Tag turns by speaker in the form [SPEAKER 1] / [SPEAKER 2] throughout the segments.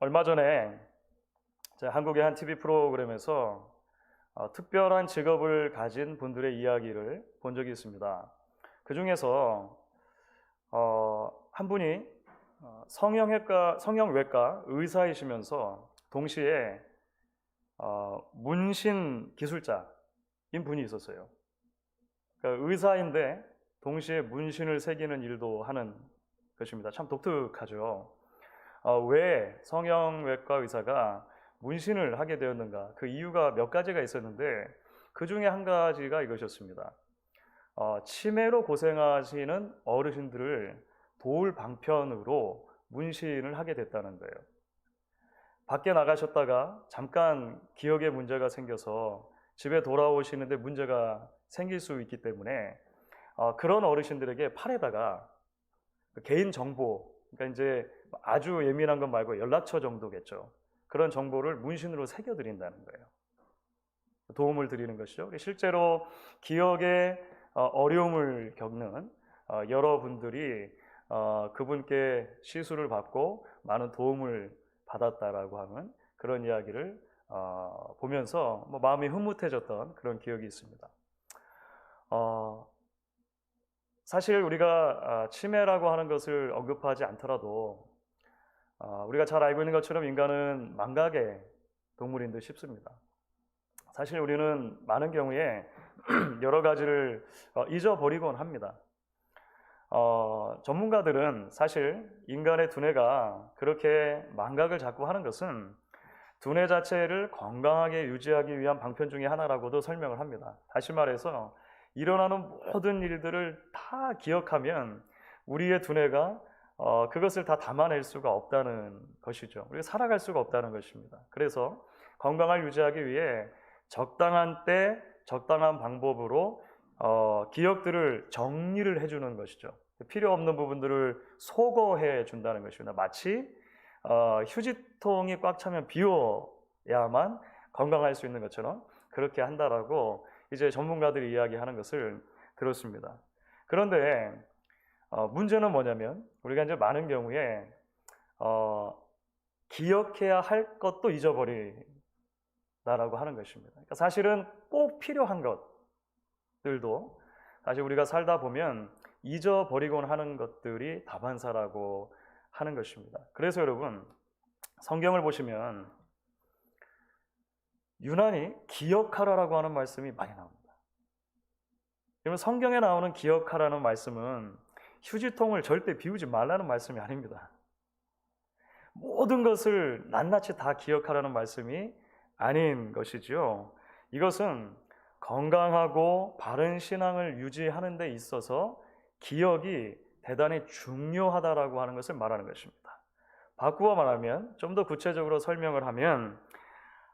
[SPEAKER 1] 얼마 전에 한국의 한 TV 프로그램에서 특별한 직업을 가진 분들의 이야기를 본 적이 있습니다. 그 중에서 한 분이 성형외과 의사이시면서 동시에 문신 기술자인 분이 있었어요. 그러니까 의사인데 동시에 문신을 새기는 일도 하는 것입니다. 참 독특하죠. 왜 성형외과 의사가 문신을 하게 되었는가? 그 이유가 몇 가지가 있었는데 그 중에 한 가지가 이것이었습니다. 치매로 고생하시는 어르신들을 도울 방편으로 문신을 하게 됐다는 거예요. 밖에 나가셨다가 잠깐 기억에 문제가 생겨서 집에 돌아오시는데 문제가 생길 수 있기 때문에 그런 어르신들에게 팔에다가 개인 정보, 그러니까 이제 아주 예민한 것 말고 연락처 정도겠죠. 그런 정보를 문신으로 새겨드린다는 거예요. 도움을 드리는 것이죠. 실제로 기억에 어려움을 겪는 여러분들이 그분께 시술을 받고 많은 도움을 받았다라고 하는 그런 이야기를 보면서 마음이 흐뭇해졌던 그런 기억이 있습니다. 사실 우리가 치매라고 하는 것을 언급하지 않더라도 우리가 잘 알고 있는 것처럼 인간은 망각의 동물인 듯 싶습니다. 사실 우리는 많은 경우에 여러 가지를 잊어버리곤 합니다. 전문가들은 사실 인간의 두뇌가 그렇게 망각을 자꾸 하는 것은 두뇌 자체를 건강하게 유지하기 위한 방편 중에 하나라고도 설명을 합니다. 다시 말해서 일어나는 모든 일들을 다 기억하면 우리의 두뇌가 그것을 다 담아낼 수가 없다는 것이죠. 우리가 살아갈 수가 없다는 것입니다. 그래서 건강을 유지하기 위해 적당한 때, 적당한 방법으로 기억들을 정리를 해주는 것이죠. 필요 없는 부분들을 소거해 준다는 것입니다. 마치 휴지통이 꽉 차면 비워야만 건강할 수 있는 것처럼 그렇게 한다라고 이제 전문가들이 이야기하는 것을 들었습니다. 그런데 문제는 뭐냐면 우리가 이제 많은 경우에 기억해야 할 것도 잊어버린다라고 하는 것입니다. 그러니까 사실은 꼭 필요한 것들도 사실 우리가 살다 보면 잊어버리곤 하는 것들이 다반사라고 하는 것입니다. 그래서 여러분 성경을 보시면 유난히 기억하라라고 하는 말씀이 많이 나옵니다. 여러분 성경에 나오는 기억하라는 말씀은 휴지통을 절대 비우지 말라는 말씀이 아닙니다. 모든 것을 낱낱이 다 기억하라는 말씀이 아닌 것이죠. 이것은 건강하고 바른 신앙을 유지하는 데 있어서 기억이 대단히 중요하다라고 하는 것을 말하는 것입니다. 바꾸어 말하면 좀 더 구체적으로 설명을 하면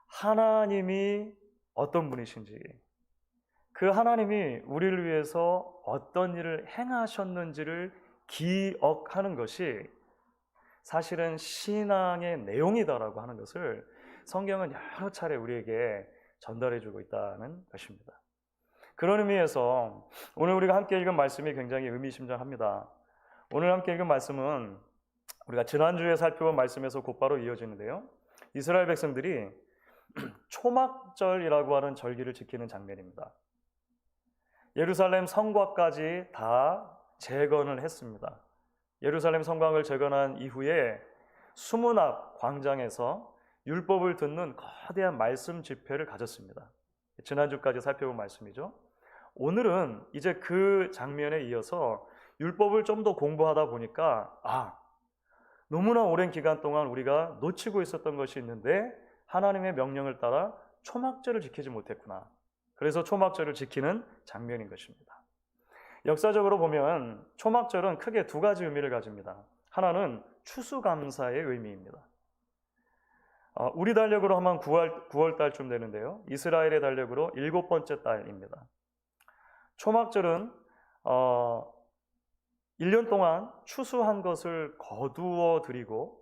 [SPEAKER 1] 하나님이 어떤 분이신지, 그 하나님이 우리를 위해서 어떤 일을 행하셨는지를 기억하는 것이 사실은 신앙의 내용이다라고 하는 것을 성경은 여러 차례 우리에게 전달해주고 있다는 것입니다. 그런 의미에서 오늘 우리가 함께 읽은 말씀이 굉장히 의미심장합니다. 오늘 함께 읽은 말씀은 우리가 지난주에 살펴본 말씀에서 곧바로 이어지는데요. 이스라엘 백성들이 초막절이라고 하는 절기를 지키는 장면입니다. 예루살렘 성곽까지 다 재건을 했습니다. 예루살렘 성곽을 재건한 이후에 수문 앞 광장에서 율법을 듣는 거대한 말씀 집회를 가졌습니다. 지난주까지 살펴본 말씀이죠. 오늘은 이제 그 장면에 이어서 율법을 좀 더 공부하다 보니까 너무나 오랜 기간 동안 우리가 놓치고 있었던 것이 있는데 하나님의 명령을 따라 초막절을 지키지 못했구나. 그래서 초막절을 지키는 장면인 것입니다. 역사적으로 보면 초막절은 크게 두 가지 의미를 가집니다. 하나는 추수감사의 의미입니다. 우리 달력으로 하면 9월 달쯤 되는데요. 이스라엘의 달력으로 7번째 달입니다. 초막절은 1년 동안 추수한 것을 거두어 드리고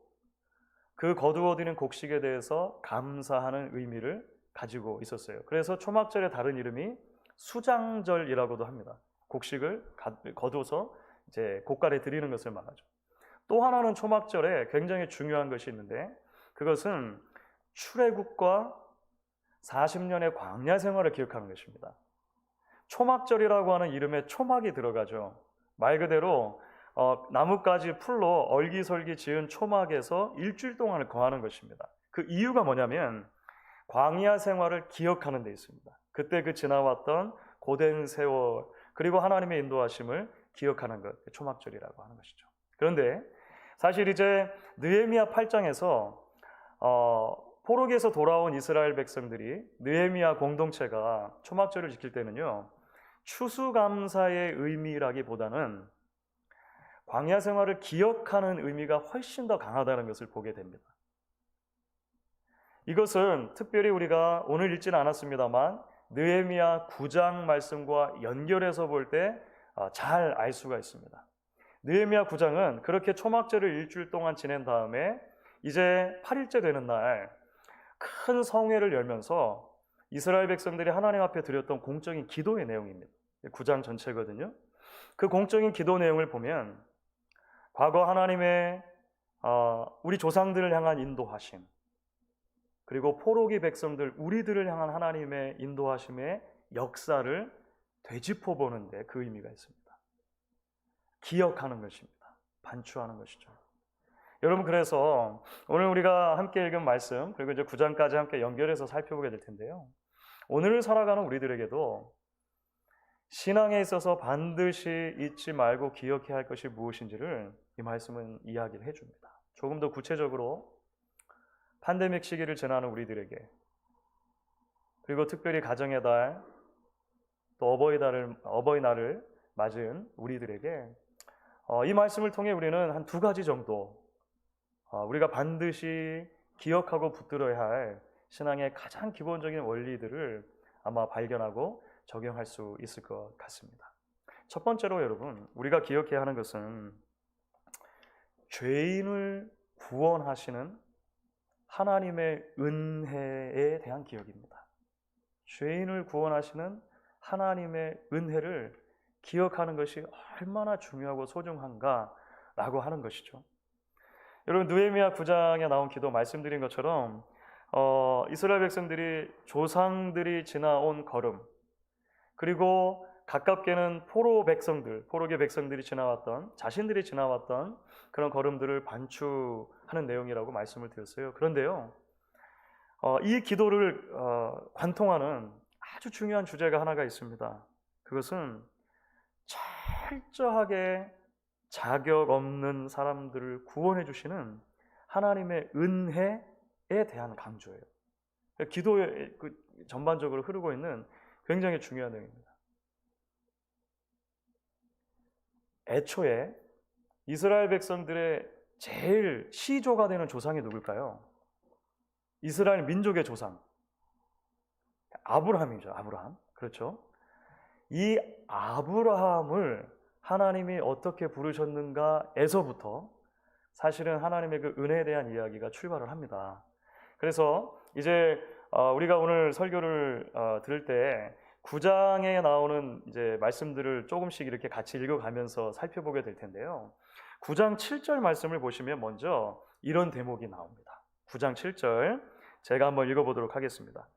[SPEAKER 1] 그 거두어 드린 곡식에 대해서 감사하는 의미를 가지고 있었어요. 그래서 초막절의 다른 이름이 수장절이라고도 합니다. 곡식을 거두어서 이제 곡간에 드리는 것을 말하죠. 또 하나는 초막절에 굉장히 중요한 것이 있는데 그것은 출애굽과 40년의 광야 생활을 기억하는 것입니다. 초막절이라고 하는 이름에 초막이 들어가죠. 말 그대로 나뭇가지 풀로 얼기설기 지은 초막에서 일주일 동안을 거하는 것입니다. 그 이유가 뭐냐면 광야 생활을 기억하는 데 있습니다. 그때 그 지나왔던 고된 세월 그리고 하나님의 인도하심을 기억하는 것, 초막절이라고 하는 것이죠. 그런데 사실 이제 느헤미야 8장에서 포로기에서 돌아온 이스라엘 백성들이 느헤미야 공동체가 초막절을 지킬 때는요, 추수감사의 의미라기보다는 광야 생활을 기억하는 의미가 훨씬 더 강하다는 것을 보게 됩니다. 이것은 특별히 우리가 오늘 읽지는 않았습니다만 느헤미야 9장 말씀과 연결해서 볼 때 잘 알 수가 있습니다. 느헤미야 9장은 그렇게 초막절을 일주일 동안 지낸 다음에 이제 8일째 되는 날 큰 성회를 열면서 이스라엘 백성들이 하나님 앞에 드렸던 공적인 기도의 내용입니다. 9장 전체거든요. 그 공적인 기도 내용을 보면 과거 하나님의 우리 조상들을 향한 인도하심, 그리고 포로기 백성들 우리들을 향한 하나님의 인도하심의 역사를 되짚어보는데 그 의미가 있습니다. 기억하는 것입니다. 반추하는 것이죠. 여러분, 그래서 오늘 우리가 함께 읽은 말씀 그리고 이제 9장까지 함께 연결해서 살펴보게 될 텐데요, 오늘을 살아가는 우리들에게도 신앙에 있어서 반드시 잊지 말고 기억해야 할 것이 무엇인지를 이 말씀은 이야기를 해줍니다. 조금 더 구체적으로 팬데믹 시기를 지나는 우리들에게, 그리고 특별히 가정의 달, 또 어버이날을 맞은 우리들에게 이 말씀을 통해 우리는 한 2가지 정도 우리가 반드시 기억하고 붙들어야 할 신앙의 가장 기본적인 원리들을 아마 발견하고 적용할 수 있을 것 같습니다. 첫 번째로 여러분, 우리가 기억해야 하는 것은 죄인을 구원하시는 하나님의 은혜에 대한 기억입니다. 죄인을 구원하시는 하나님의 은혜를 기억하는 것이 얼마나 중요하고 소중한가라고 하는 것이죠. 여러분, 느헤미야 9장에 나온 기도 말씀드린 것처럼 이스라엘 백성들이 조상들이 지나온 걸음, 그리고 가깝게는 포로기 백성들이 지나왔던, 자신들이 지나왔던 그런 걸음들을 반추하는 내용이라고 말씀을 드렸어요. 그런데요, 이 기도를 관통하는 아주 중요한 주제가 하나가 있습니다. 그것은 철저하게 자격 없는 사람들을 구원해 주시는 하나님의 은혜에 대한 강조예요. 기도에 전반적으로 흐르고 있는 굉장히 중요한 내용입니다. 애초에 이스라엘 백성들의 제일 시조가 되는 조상이 누굴까요? 이스라엘 민족의 조상, 아브라함이죠. 아브라함. 그렇죠? 이 아브라함을 하나님이 어떻게 부르셨는가에서부터 사실은 하나님의 그 은혜에 대한 이야기가 출발을 합니다. 그래서 이제 우리가 오늘 설교를 들을 때 9장에 나오는 이제 말씀들을 조금씩 이렇게 같이 읽어가면서 살펴보게 될 텐데요. 9장 7절 말씀을 보시면 먼저 이런 대목이 나옵니다. 9장 7절 제가 한번 읽어보도록 하겠습니다.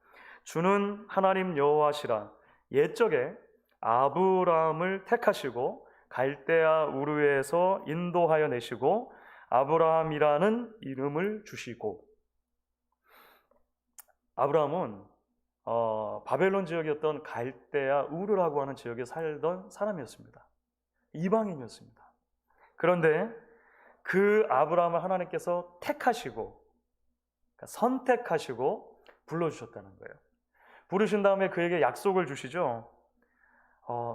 [SPEAKER 1] 주는 하나님 여호와시라. 옛적에 아브라함을 택하시고 갈대아 우르에서 인도하여 내시고 아브라함이라는 이름을 주시고. 아브라함은 바벨론 지역이었던 갈대아 우르라고 하는 지역에 살던 사람이었습니다. 이방인이었습니다. 그런데 그 아브라함을 하나님께서 택하시고, 그러니까 선택하시고 불러주셨다는 거예요. 부르신 다음에 그에게 약속을 주시죠.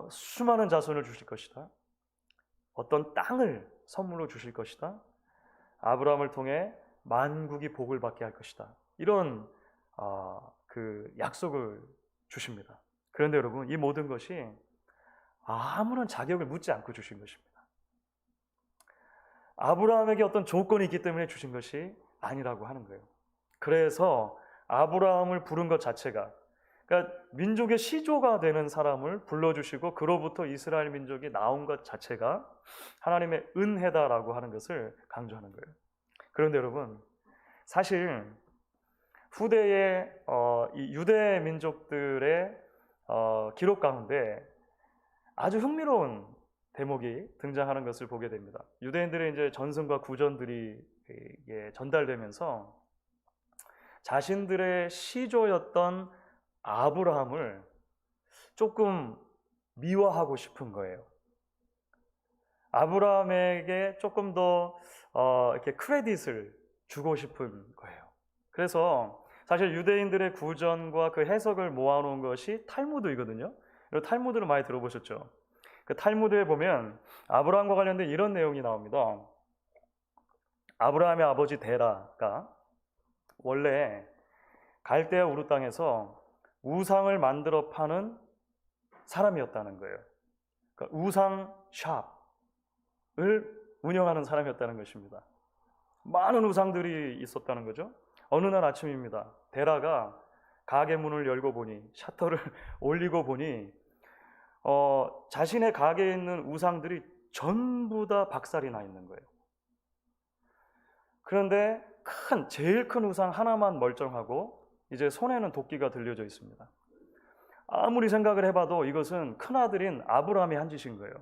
[SPEAKER 1] 수많은 자손을 주실 것이다. 어떤 땅을 선물로 주실 것이다. 아브라함을 통해 만국이 복을 받게 할 것이다. 이런 그 약속을 주십니다. 그런데 여러분, 이 모든 것이 아무런 자격을 묻지 않고 주신 것입니다. 아브라함에게 어떤 조건이 있기 때문에 주신 것이 아니라고 하는 거예요. 그래서 아브라함을 부른 것 자체가, 그러니까 민족의 시조가 되는 사람을 불러주시고 그로부터 이스라엘 민족이 나온 것 자체가 하나님의 은혜다라고 하는 것을 강조하는 거예요. 그런데 여러분, 사실 후대의 이 유대 민족들의 기록 가운데 아주 흥미로운 대목이 등장하는 것을 보게 됩니다. 유대인들의 이제 전승과 구전들이 전달되면서 자신들의 시조였던 아브라함을 조금 미워하고 싶은 거예요. 아브라함에게 조금 더 이렇게 크레딧을 주고 싶은 거예요. 그래서 사실 유대인들의 구전과 그 해석을 모아놓은 것이 탈무드이거든요. 탈무드를 많이 들어보셨죠? 그 탈무드에 보면 아브라함과 관련된 이런 내용이 나옵니다. 아브라함의 아버지 데라가 원래 갈대아 우르 땅에서 우상을 만들어 파는 사람이었다는 거예요. 그러니까 우상 샵을 운영하는 사람이었다는 것입니다. 많은 우상들이 있었다는 거죠. 어느 날 아침입니다. 데라가 가게 문을 열고 보니, 셔터를 올리고 보니 자신의 가게에 있는 우상들이 전부 다 박살이 나 있는 거예요. 그런데 제일 큰 우상 하나만 멀쩡하고 이제 손에는 도끼가 들려져 있습니다. 아무리 생각을 해봐도 이것은 큰아들인 아브라함이 한 짓인 거예요.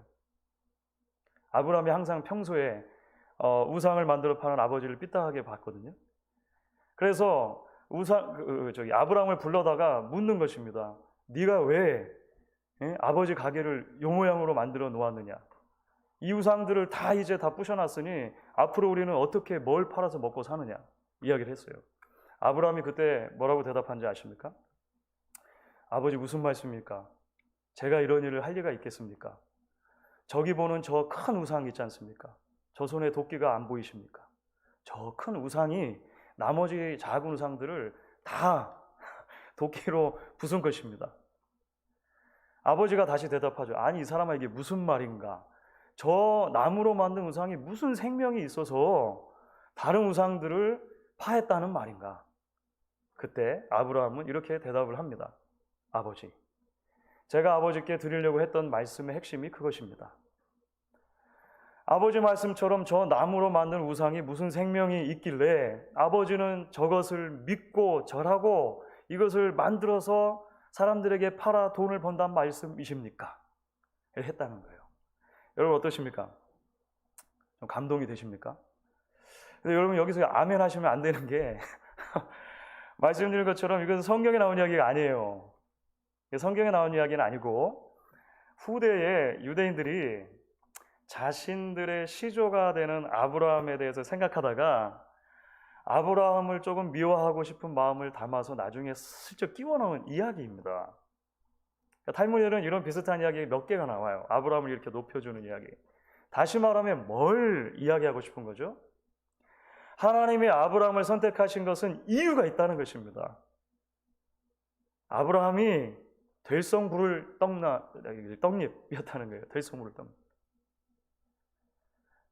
[SPEAKER 1] 아브라함이 항상 평소에 우상을 만들어 파는 아버지를 삐딱하게 봤거든요. 그래서 아브라함을 불러다가 묻는 것입니다. 네가 왜 아버지 가게를 요 모양으로 만들어 놓았느냐? 이 우상들을 다 이제 다 부셔놨으니 앞으로 우리는 어떻게 뭘 팔아서 먹고 사느냐? 이야기를 했어요. 아브라함이 그때 뭐라고 대답한지 아십니까? 아버지 무슨 말씀입니까? 제가 이런 일을 할 리가 있겠습니까? 저기 보는 저 큰 우상 있지 않습니까? 저 손에 도끼가 안 보이십니까? 저 큰 우상이 나머지 작은 우상들을 다 도끼로 부순 것입니다. 아버지가 다시 대답하죠. 아니 이 사람아 이게 무슨 말인가? 저 나무로 만든 우상이 무슨 생명이 있어서 다른 우상들을 파했다는 말인가? 그때 아브라함은 이렇게 대답을 합니다. 아버지, 제가 아버지께 드리려고 했던 말씀의 핵심이 그것입니다. 아버지 말씀처럼 저 나무로 만든 우상이 무슨 생명이 있길래 아버지는 저것을 믿고 절하고 이것을 만들어서 사람들에게 팔아 돈을 번다는 말씀이십니까? 했다는 거예요. 여러분 어떠십니까? 좀 감동이 되십니까? 근데 여러분 여기서 아멘 하시면 안 되는 게 말씀드린 것처럼 이것은 성경에 나온 이야기가 아니에요. 성경에 나온 이야기는 아니고 후대의 유대인들이 자신들의 시조가 되는 아브라함에 대해서 생각하다가 아브라함을 조금 미워하고 싶은 마음을 담아서 나중에 슬쩍 끼워 넣은 이야기입니다. 탈무드에는 이런 비슷한 이야기 몇 개가 나와요. 아브라함을 이렇게 높여주는 이야기. 다시 말하면 뭘 이야기하고 싶은 거죠? 하나님이 아브라함을 선택하신 것은 이유가 있다는 것입니다. 아브라함이 될성 부를 떡잎이었다는 거예요. 될성 부를 떡잎.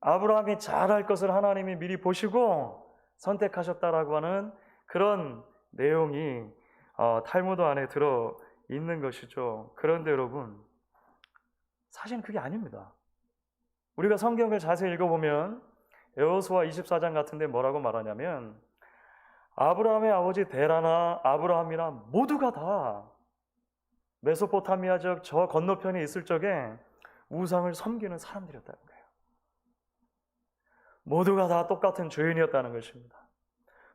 [SPEAKER 1] 아브라함이 잘할 것을 하나님이 미리 보시고 선택하셨다라고 하는 그런 내용이 탈무드 안에 들어 있는 것이죠. 그런데 여러분, 사실은 그게 아닙니다. 우리가 성경을 자세히 읽어보면 여호수아 24장 같은 데 뭐라고 말하냐면 아브라함의 아버지 데라나 아브라함이나 모두가 다 메소포타미아 지역 저 건너편에 있을 적에 우상을 섬기는 사람들이었다는 거예요. 모두가 다 똑같은 죄인이었다는 것입니다.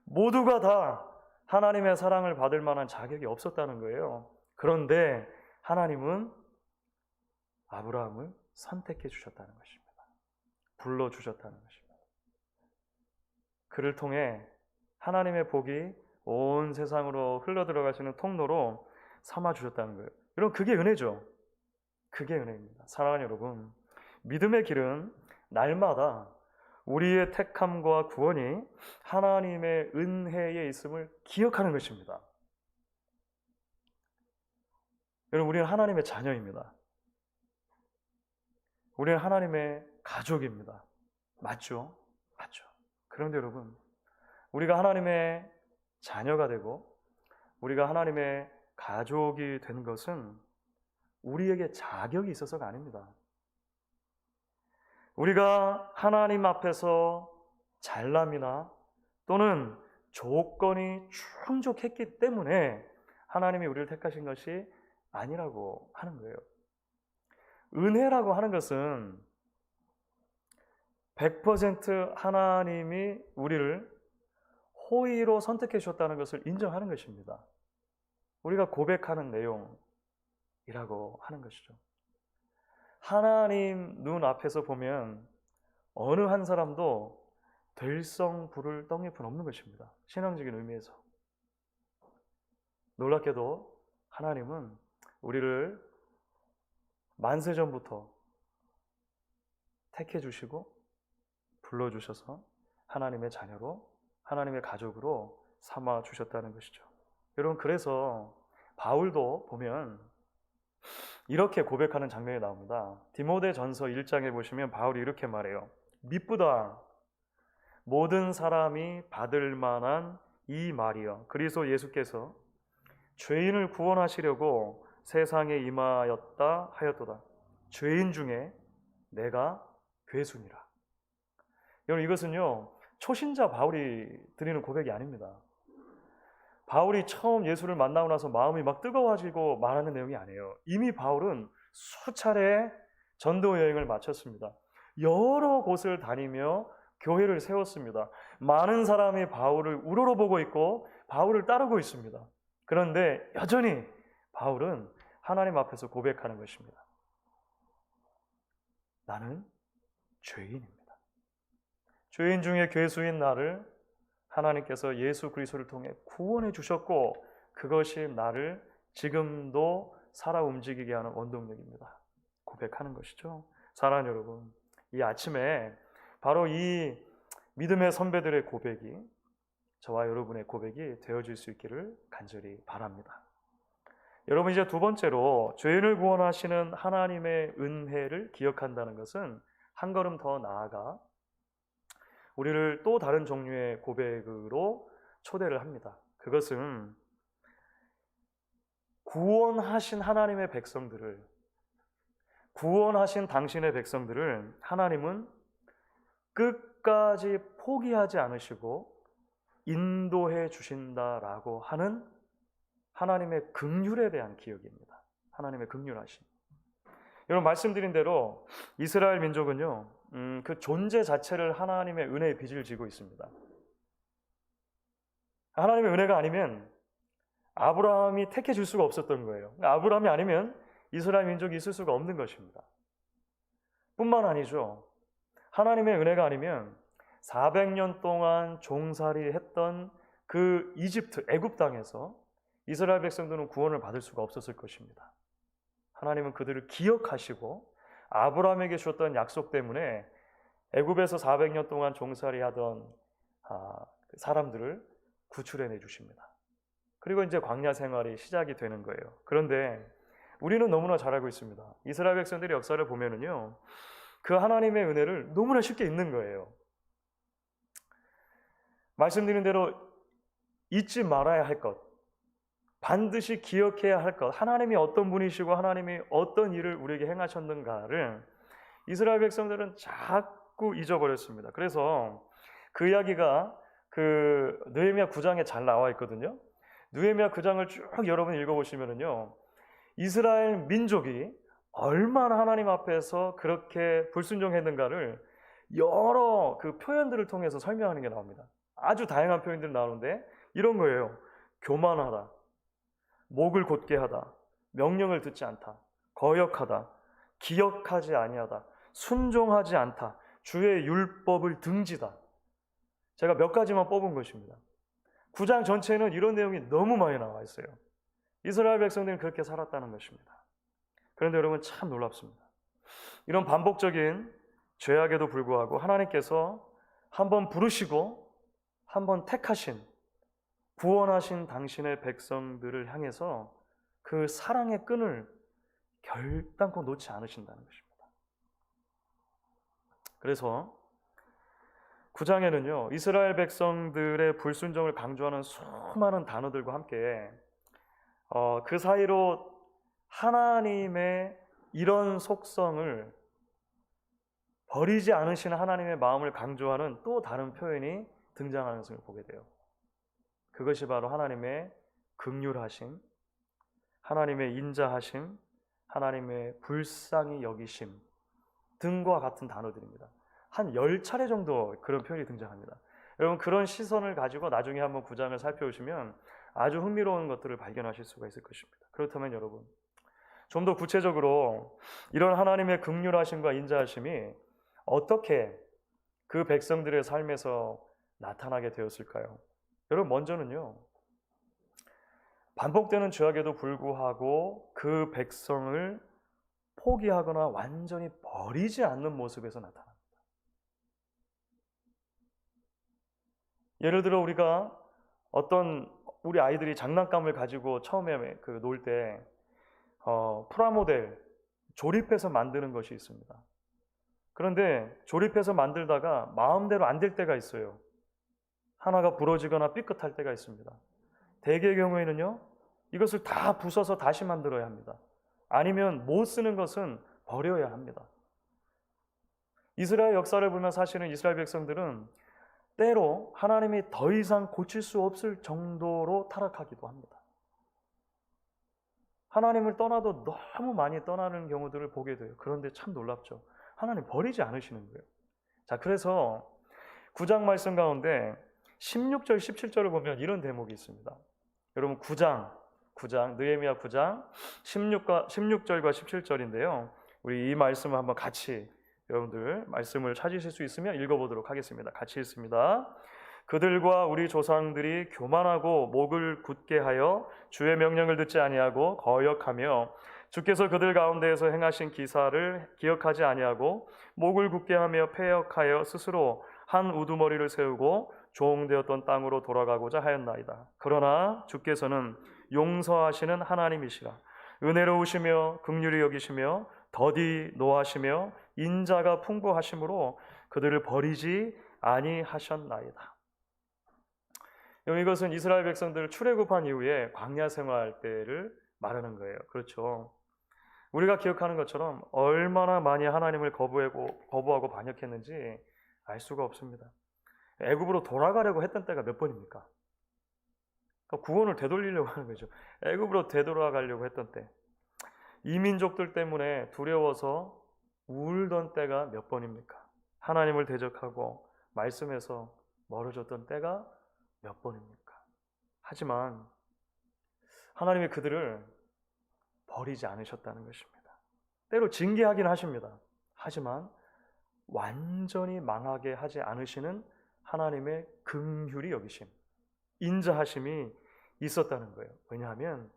[SPEAKER 1] 모두가 다 하나님의 사랑을 받을 만한 자격이 없었다는 거예요. 그런데 하나님은 아브라함을 선택해 주셨다는 것입니다. 불러주셨다는 것입니다. 그를 통해 하나님의 복이 온 세상으로 흘러들어가시는 통로로 삼아주셨다는 거예요. 여러분 그게 은혜죠. 그게 은혜입니다. 사랑하는 여러분, 믿음의 길은 날마다 우리의 택함과 구원이 하나님의 은혜에 있음을 기억하는 것입니다. 여러분 우리는 하나님의 자녀입니다. 우리는 하나님의 가족입니다. 맞죠? 맞죠. 그런데 여러분 우리가 하나님의 자녀가 되고 우리가 하나님의 가족이 된 것은 우리에게 자격이 있어서가 아닙니다. 우리가 하나님 앞에서 잘남이나 또는 조건이 충족했기 때문에 하나님이 우리를 택하신 것이 아니라고 하는 거예요. 은혜라고 하는 것은 100% 하나님이 우리를 호의로 선택해 주셨다는 것을 인정하는 것입니다. 우리가 고백하는 내용이라고 하는 것이죠. 하나님 눈 앞에서 보면 어느 한 사람도 될성 부를 떡잎은 없는 것입니다. 신앙적인 의미에서. 놀랍게도 하나님은 우리를 만세전부터 택해 주시고 불러주셔서 하나님의 자녀로, 하나님의 가족으로 삼아 주셨다는 것이죠. 여러분, 그래서 바울도 보면 이렇게 고백하는 장면이 나옵니다. 디모데전서 1장에 보시면 바울이 이렇게 말해요. 미쁘다 모든 사람이 받을 만한 이 말이여 그리스도 예수께서 죄인을 구원하시려고 세상에 임하였다 하였도다. 죄인 중에 내가 괴순이라. 여러분, 이것은요 초신자 바울이 드리는 고백이 아닙니다. 바울이 처음 예수를 만나고 나서 마음이 막 뜨거워지고 말하는 내용이 아니에요. 이미 바울은 수차례 전도 여행을 마쳤습니다. 여러 곳을 다니며 교회를 세웠습니다. 많은 사람이 바울을 우러러보고 있고 바울을 따르고 있습니다. 그런데 여전히 바울은 하나님 앞에서 고백하는 것입니다. 나는 죄인입니다. 죄인 중에 괴수인 나를 하나님께서 예수 그리스도를 통해 구원해 주셨고 그것이 나를 지금도 살아 움직이게 하는 원동력입니다. 고백하는 것이죠. 사랑하는 여러분, 이 아침에 바로 이 믿음의 선배들의 고백이 저와 여러분의 고백이 되어질 수 있기를 간절히 바랍니다. 여러분, 이제 두 번째로 죄인을 구원하시는 하나님의 은혜를 기억한다는 것은 한 걸음 더 나아가 우리를 또 다른 종류의 고백으로 초대를 합니다. 그것은 구원하신 하나님의 백성들을, 구원하신 당신의 백성들을 하나님은 끝까지 포기하지 않으시고 인도해 주신다라고 하는 하나님의 긍휼에 대한 기억입니다. 하나님의 긍휼하심. 여러분, 말씀드린 대로 이스라엘 민족은요 그 존재 자체를 하나님의 은혜의 빚을 지고 있습니다. 하나님의 은혜가 아니면 아브라함이 택해 줄 수가 없었던 거예요. 아브라함이 아니면 이스라엘 민족이 있을 수가 없는 것입니다. 뿐만 아니죠. 하나님의 은혜가 아니면 400년 동안 종살이 했던 그 이집트, 애굽 땅에서 이스라엘 백성들은 구원을 받을 수가 없었을 것입니다. 하나님은 그들을 기억하시고 아브라함에게 주었던 약속 때문에 애굽에서 400년 동안 종살이 하던 사람들을 구출해내 주십니다. 그리고 이제 광야 생활이 시작이 되는 거예요. 그런데 우리는 너무나 잘 알고 있습니다. 이스라엘 백성들의 역사를 보면은요, 그 하나님의 은혜를 너무나 쉽게 잊는 거예요. 말씀드린 대로 잊지 말아야 할 것, 반드시 기억해야 할 것, 하나님이 어떤 분이시고 하나님이 어떤 일을 우리에게 행하셨는가를 이스라엘 백성들은 자꾸 잊어버렸습니다. 그래서 그 이야기가 그 느헤미야 9장에 잘 나와 있거든요. 느헤미야 9장을 쭉 여러분 읽어보시면은요, 이스라엘 민족이 얼마나 하나님 앞에서 그렇게 불순종했는가를 여러 그 표현들을 통해서 설명하는 게 나옵니다. 아주 다양한 표현들이 나오는데 이런 거예요. 교만하다, 목을 곧게 하다, 명령을 듣지 않다, 거역하다, 기억하지 아니하다, 순종하지 않다, 주의 율법을 등지다. 제가 몇 가지만 뽑은 것입니다. 9장 전체는 이런 내용이 너무 많이 나와 있어요. 이스라엘 백성들은 그렇게 살았다는 것입니다. 그런데 여러분, 참 놀랍습니다. 이런 반복적인 죄악에도 불구하고 하나님께서 한번 부르시고 한번 택하신, 구원하신 당신의 백성들을 향해서 그 사랑의 끈을 결단코 놓지 않으신다는 것입니다. 그래서 9장에는요 이스라엘 백성들의 불순종을 강조하는 수많은 단어들과 함께 그 사이로 하나님의 이런 속성을 버리지 않으시는 하나님의 마음을 강조하는 또 다른 표현이 등장하는 것을 보게 돼요. 그것이 바로 하나님의 긍휼하심, 하나님의 인자하심, 하나님의 불쌍히 여기심 등과 같은 단어들입니다. 한 10차례 정도 그런 표현이 등장합니다. 여러분 그런 시선을 가지고 나중에 한번 9장을 살펴보시면 아주 흥미로운 것들을 발견하실 수가 있을 것입니다. 그렇다면 여러분 좀 더 구체적으로 이런 하나님의 긍휼하심과 인자하심이 어떻게 그 백성들의 삶에서 나타나게 되었을까요? 여러분 먼저는요, 반복되는 죄악에도 불구하고 그 백성을 포기하거나 완전히 버리지 않는 모습에서 나타납니다. 예를 들어 우리가 어떤 우리 아이들이 장난감을 가지고 처음에 놀 때 프라모델 조립해서 만드는 것이 있습니다. 그런데 조립해서 만들다가 마음대로 안 될 때가 있어요. 하나가 부러지거나 삐끗할 때가 있습니다. 대개의 경우에는요, 이것을 다 부숴서 다시 만들어야 합니다. 아니면 못 쓰는 것은 버려야 합니다. 이스라엘 역사를 보면 사실은 이스라엘 백성들은 때로 하나님이 더 이상 고칠 수 없을 정도로 타락하기도 합니다. 하나님을 떠나도 너무 많이 떠나는 경우들을 보게 돼요. 그런데 참 놀랍죠. 하나님 버리지 않으시는 거예요. 자, 그래서 9장 말씀 가운데 16절, 17절을 보면 이런 대목이 있습니다. 여러분 9장 느헤미야 9장 16절과 17절인데요. 우리 이 말씀을 한번 같이 여러분들 말씀을 찾으실 수 있으면 읽어보도록 하겠습니다. 같이 읽습니다. 그들과 우리 조상들이 교만하고 목을 굳게 하여 주의 명령을 듣지 아니하고 거역하며 주께서 그들 가운데에서 행하신 기사를 기억하지 아니하고 목을 굳게 하며 패역하여 스스로 한 우두머리를 세우고 종되었던 땅으로 돌아가고자 하였나이다. 그러나 주께서는 용서하시는 하나님이시라. 은혜로우시며 긍휼히 여기시며 더디 노하시며 인자가 풍부하심으로 그들을 버리지 아니하셨나이다. 이것은 이스라엘 백성들을 출애굽한 이후에 광야 생활 때를 말하는 거예요. 그렇죠. 우리가 기억하는 것처럼 얼마나 많이 하나님을 거부하고 반역했는지 알 수가 없습니다. 애굽으로 돌아가려고 했던 때가 몇 번입니까? 그러니까 구원을 되돌리려고 하는 거죠. 애굽으로 되돌아가려고 했던 때. 이민족들 때문에 두려워서 울던 때가 몇 번입니까? 하나님을 대적하고 말씀에서 멀어졌던 때가 몇 번입니까? 하지만 하나님이 그들을 버리지 않으셨다는 것입니다. 때로 징계하긴 하십니다. 하지만 완전히 망하게 하지 않으시는 하나님의 긍휼히 여기심, 인자하심이 있었다는 거예요. 왜냐하면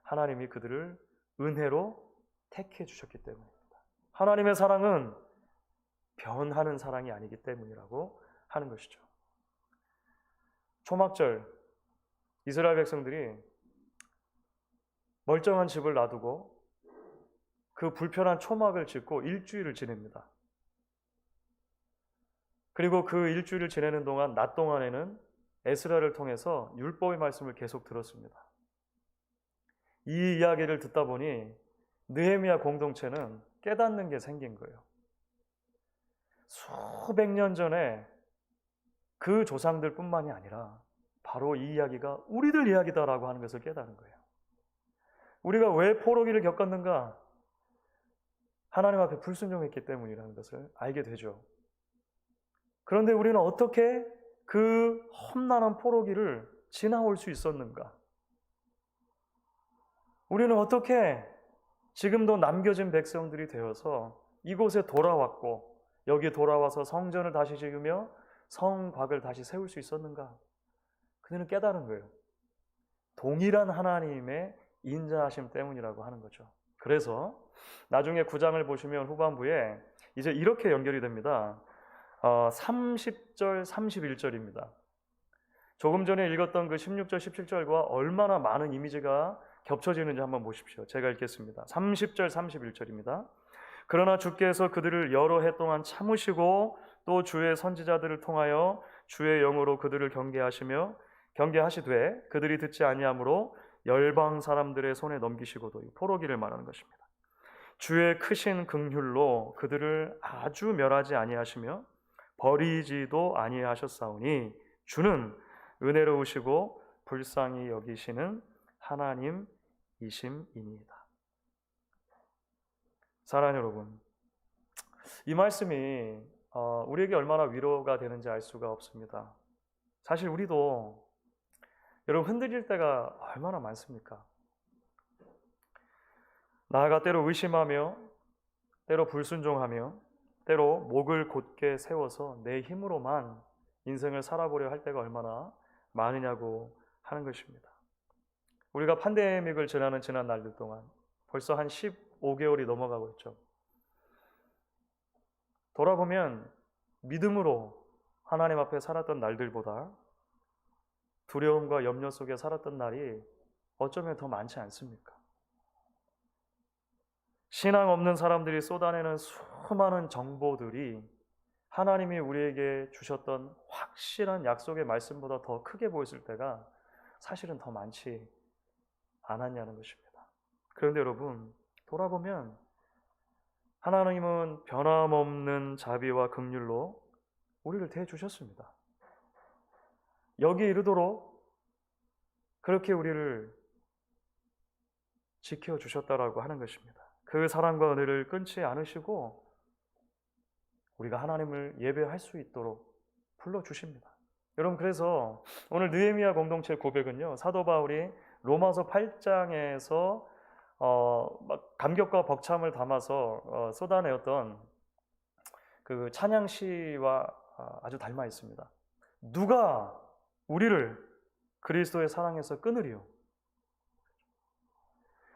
[SPEAKER 1] 하나님이 그들을 은혜로 택해 주셨기 때문입니다. 하나님의 사랑은 변하는 사랑이 아니기 때문이라고 하는 것이죠. 초막절 이스라엘 백성들이 멀쩡한 집을 놔두고 그 불편한 초막을 짓고 일주일을 지냅니다. 그리고 그 일주일을 지내는 동안 낮 동안에는 에스라를 통해서 율법의 말씀을 계속 들었습니다. 이 이야기를 듣다 보니 느헤미야 공동체는 깨닫는 게 생긴 거예요. 수백 년 전에 그 조상들뿐만이 아니라 바로 이 이야기가 우리들 이야기다라고 하는 것을 깨달은 거예요. 우리가 왜 포로기를 겪었는가? 하나님 앞에 불순종했기 때문이라는 것을 알게 되죠. 그런데 우리는 어떻게 그 험난한 포로기를 지나올 수 있었는가? 우리는 어떻게 지금도 남겨진 백성들이 되어서 이곳에 돌아왔고 여기 돌아와서 성전을 다시 지으며 성곽을 다시 세울 수 있었는가? 그들은 깨달은 거예요. 동일한 하나님의 인자하심 때문이라고 하는 거죠. 그래서 나중에 9장을 보시면 후반부에 이제 이렇게 연결이 됩니다. 30절, 31절입니다. 조금 전에 읽었던 그 16절, 17절과 얼마나 많은 이미지가 겹쳐지는지 한번 보십시오. 제가 읽겠습니다. 30절, 31절입니다. 그러나 주께서 그들을 여러 해 동안 참으시고 또 주의 선지자들을 통하여 주의 영으로 그들을 경계하시되 그들이 듣지 아니하므로 열방 사람들의 손에 넘기시고도 포로기를 말하는 것입니다. 주의 크신 긍휼로 그들을 아주 멸하지 아니하시며 버리지도 아니하셨사오니 주는 은혜로우시고 불쌍히 여기시는 하나님이심이니이다. 사랑하는 여러분, 이 말씀이 우리에게 얼마나 위로가 되는지 알 수가 없습니다. 사실 우리도 여러분 흔들릴 때가 얼마나 많습니까? 나아가 때로 의심하며, 때로 불순종하며, 때로 목을 곧게 세워서 내 힘으로만 인생을 살아보려 할 때가 얼마나 많으냐고 하는 것입니다. 우리가 팬데믹을 지나는 지난 날들 동안 벌써 한 15개월이 넘어가고 있죠. 돌아보면 믿음으로 하나님 앞에 살았던 날들보다 두려움과 염려 속에 살았던 날이 어쩌면 더 많지 않습니까? 신앙 없는 사람들이 쏟아내는 수많은 정보들이 하나님이 우리에게 주셨던 확실한 약속의 말씀보다 더 크게 보였을 때가 사실은 더 많지 않았냐는 것입니다. 그런데 여러분, 돌아보면 하나님은 변함없는 자비와 긍휼로 우리를 대해주셨습니다. 여기 이르도록 그렇게 우리를 지켜주셨다라고 하는 것입니다. 그 사랑과 은혜를 끊지 않으시고 우리가 하나님을 예배할 수 있도록 불러주십니다. 여러분, 그래서 오늘 느헤미야 공동체 고백은요, 사도 바울이 로마서 8장에서 막 감격과 벅참을 담아서 쏟아내었던 그 찬양시와 아주 닮아 있습니다. 누가 우리를 그리스도의 사랑에서 끊으리요?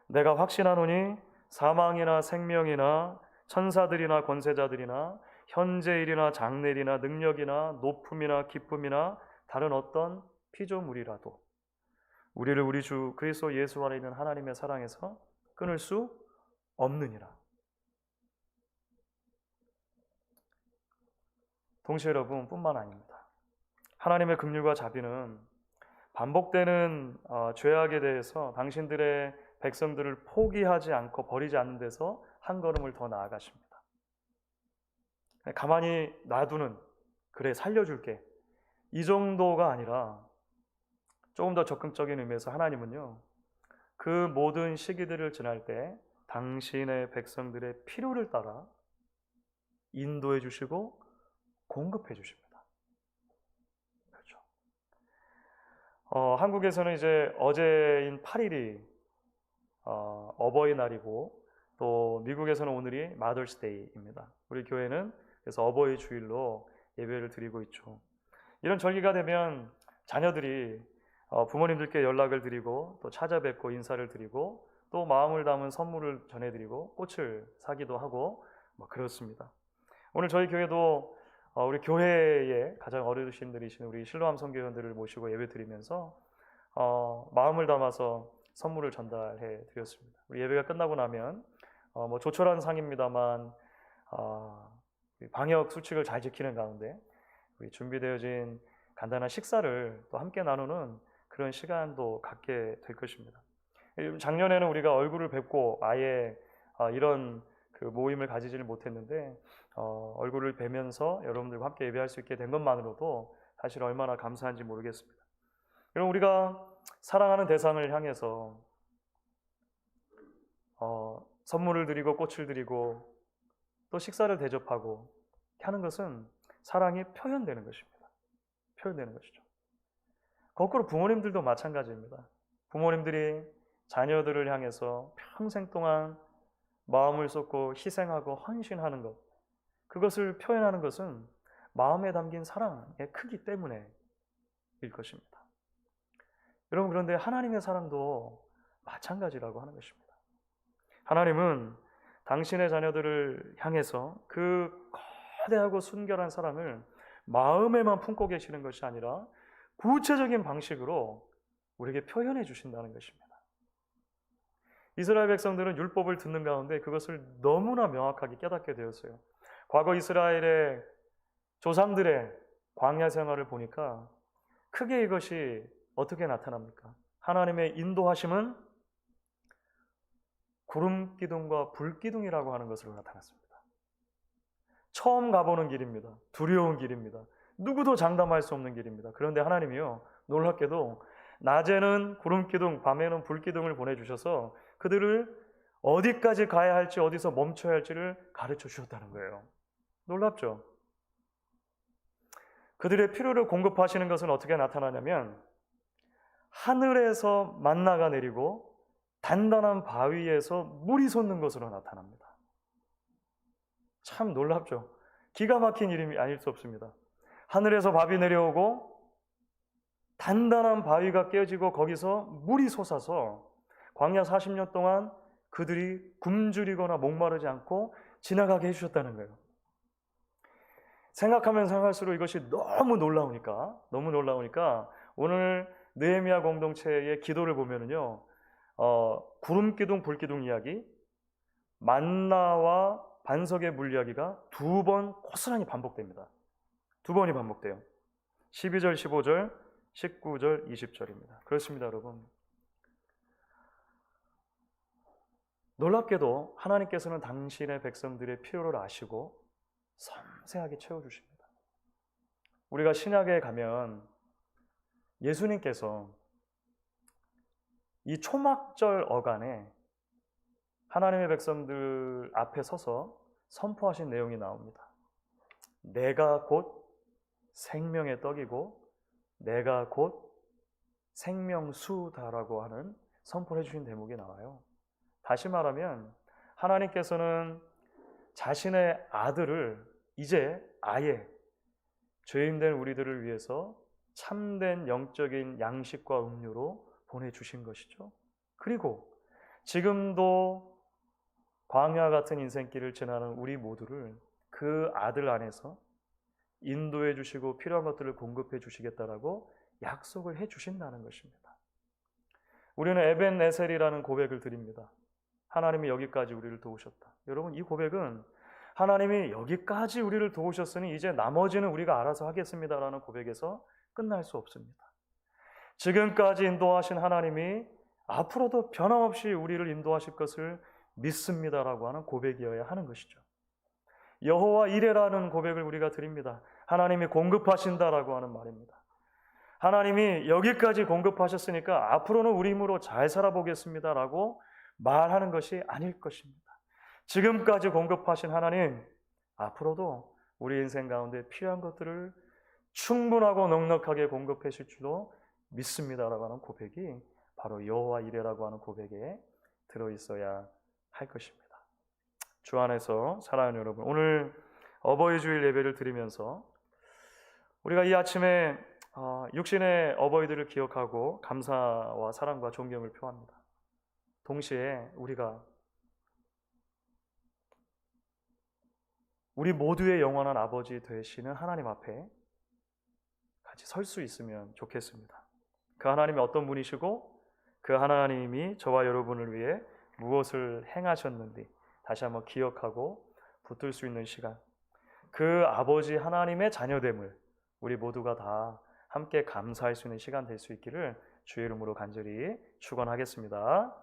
[SPEAKER 1] 내가 확신하노니 사망이나 생명이나 천사들이나 권세자들이나 현재일이나 장래일이나 능력이나 높음이나 기쁨이나 다른 어떤 피조물이라도 우리를 우리 주 그리스도 예수 안에 있는 하나님의 사랑에서 끊을 수 없느니라. 동시에 여러분 뿐만 아닙니다. 하나님의 긍휼과 자비는 반복되는 죄악에 대해서 당신들의 백성들을 포기하지 않고 버리지 않는 데서 한 걸음을 더 나아가십니다. 가만히 놔두는, 그래 살려줄게, 이 정도가 아니라 조금 더 적극적인 의미에서 하나님은요, 그 모든 시기들을 지날 때 당신의 백성들의 필요를 따라 인도해 주시고 공급해 주십니다. 그렇죠. 한국에서는 이제 어제인 8일이 어버이날이고 또 미국에서는 오늘이 마더스데이입니다. 우리 교회는 그래서 어버이 주일로 예배를 드리고 있죠. 이런 절기가 되면 자녀들이 부모님들께 연락을 드리고 또 찾아뵙고 인사를 드리고 또 마음을 담은 선물을 전해드리고 꽃을 사기도 하고 뭐 그렇습니다. 오늘 저희 교회도 우리 교회의 가장 어르신들이신 우리 실로암 선교회원들을 모시고 예배 드리면서 마음을 담아서 선물을 전달해 드렸습니다. 우리 예배가 끝나고 나면 뭐 조촐한 상입니다만 방역 수칙을 잘 지키는 가운데 우리 준비되어진 간단한 식사를 또 함께 나누는 그런 시간도 갖게 될 것입니다. 작년에는 우리가 얼굴을 뵙고 아예 이런 그 모임을 가지지를 못했는데 얼굴을 뵈면서 여러분들과 함께 예배할 수 있게 된 것만으로도 사실 얼마나 감사한지 모르겠습니다. 여러분, 우리가 사랑하는 대상을 향해서 선물을 드리고 꽃을 드리고 또 식사를 대접하고 하는 것은 사랑이 표현되는 것입니다. 표현되는 것이죠. 거꾸로 부모님들도 마찬가지입니다. 부모님들이 자녀들을 향해서 평생 동안 마음을 쏟고 희생하고 헌신하는 것, 그것을 표현하는 것은 마음에 담긴 사랑의 크기 때문에일 것입니다. 여러분, 그런데 하나님의 사랑도 마찬가지라고 하는 것입니다. 하나님은 당신의 자녀들을 향해서 그 거대하고 순결한 사랑을 마음에만 품고 계시는 것이 아니라 구체적인 방식으로 우리에게 표현해 주신다는 것입니다. 이스라엘 백성들은 율법을 듣는 가운데 그것을 너무나 명확하게 깨닫게 되었어요. 과거 이스라엘의 조상들의 광야 생활을 보니까 크게 이것이 어떻게 나타납니까? 하나님의 인도하심은 구름 기둥과 불 기둥이라고 하는 것으로 나타났습니다. 처음 가보는 길입니다. 두려운 길입니다. 누구도 장담할 수 없는 길입니다. 그런데 하나님이요, 놀랍게도 낮에는 구름 기둥, 밤에는 불 기둥을 보내주셔서 그들을 어디까지 가야 할지, 어디서 멈춰야 할지를 가르쳐 주셨다는 거예요. 놀랍죠? 그들의 필요를 공급하시는 것은 어떻게 나타나냐면 하늘에서 만나가 내리고 단단한 바위에서 물이 솟는 것으로 나타납니다. 참 놀랍죠? 기가 막힌 일이 아닐 수 없습니다. 하늘에서 밥이 내려오고 단단한 바위가 깨지고 거기서 물이 솟아서 광야 40년 동안 그들이 굶주리거나 목마르지 않고 지나가게 해주셨다는 거예요. 생각하면 생각할수록 이것이 너무 놀라우니까 오늘 느헤미야 공동체의 기도를 보면은요, 구름 기둥, 불 기둥 이야기, 만나와 반석의 물 이야기가 2번 고스란히 반복됩니다. 2번이 반복돼요. 12절, 15절, 19절, 20절입니다. 그렇습니다, 여러분. 놀랍게도 하나님께서는 당신의 백성들의 필요를 아시고 섬세하게 채워주십니다. 우리가 신약에 가면 예수님께서 이 초막절 어간에 하나님의 백성들 앞에 서서 선포하신 내용이 나옵니다. 내가 곧 생명의 떡이고 내가 곧 생명수다라고 하는 선포를 해주신 대목이 나와요. 다시 말하면 하나님께서는 자신의 아들을 이제 아예 죄인된 우리들을 위해서 참된 영적인 양식과 음료로 보내주신 것이죠. 그리고 지금도 광야 같은 인생길을 지나는 우리 모두를 그 아들 안에서 인도해 주시고 필요한 것들을 공급해 주시겠다라고 약속을 해 주신다는 것입니다. 우리는 에벤에셀이라는 고백을 드립니다. 하나님이 여기까지 우리를 도우셨다. 여러분, 이 고백은 하나님이 여기까지 우리를 도우셨으니 이제 나머지는 우리가 알아서 하겠습니다라는 고백에서 끝날 수 없습니다. 지금까지 인도하신 하나님이 앞으로도 변함없이 우리를 인도하실 것을 믿습니다라고 하는 고백이어야 하는 것이죠. 여호와 이레라는 고백을 우리가 드립니다. 하나님이 공급하신다라고 하는 말입니다. 하나님이 여기까지 공급하셨으니까 앞으로는 우리 힘으로 잘 살아보겠습니다라고 말하는 것이 아닐 것입니다. 지금까지 공급하신 하나님, 앞으로도 우리 인생 가운데 필요한 것들을 충분하고 넉넉하게 공급해 주실 줄로 믿습니다라고 하는 고백이 바로 여호와 이레라고 하는 고백에 들어있어야 할 것입니다. 주 안에서 사랑하는 여러분, 오늘 어버이 주일 예배를 드리면서 우리가 이 아침에 육신의 어버이들을 기억하고 감사와 사랑과 존경을 표합니다. 동시에 우리 모두의 영원한 아버지 되시는 하나님 앞에 같이 설 수 있으면 좋겠습니다. 그 하나님이 어떤 분이시고 그 하나님이 저와 여러분을 위해 무엇을 행하셨는지 다시 한번 기억하고 붙들 수 있는 시간, 그 아버지 하나님의 자녀됨을 우리 모두가 다 함께 감사할 수 있는 시간 될 수 있기를 주의 이름으로 간절히 축원하겠습니다.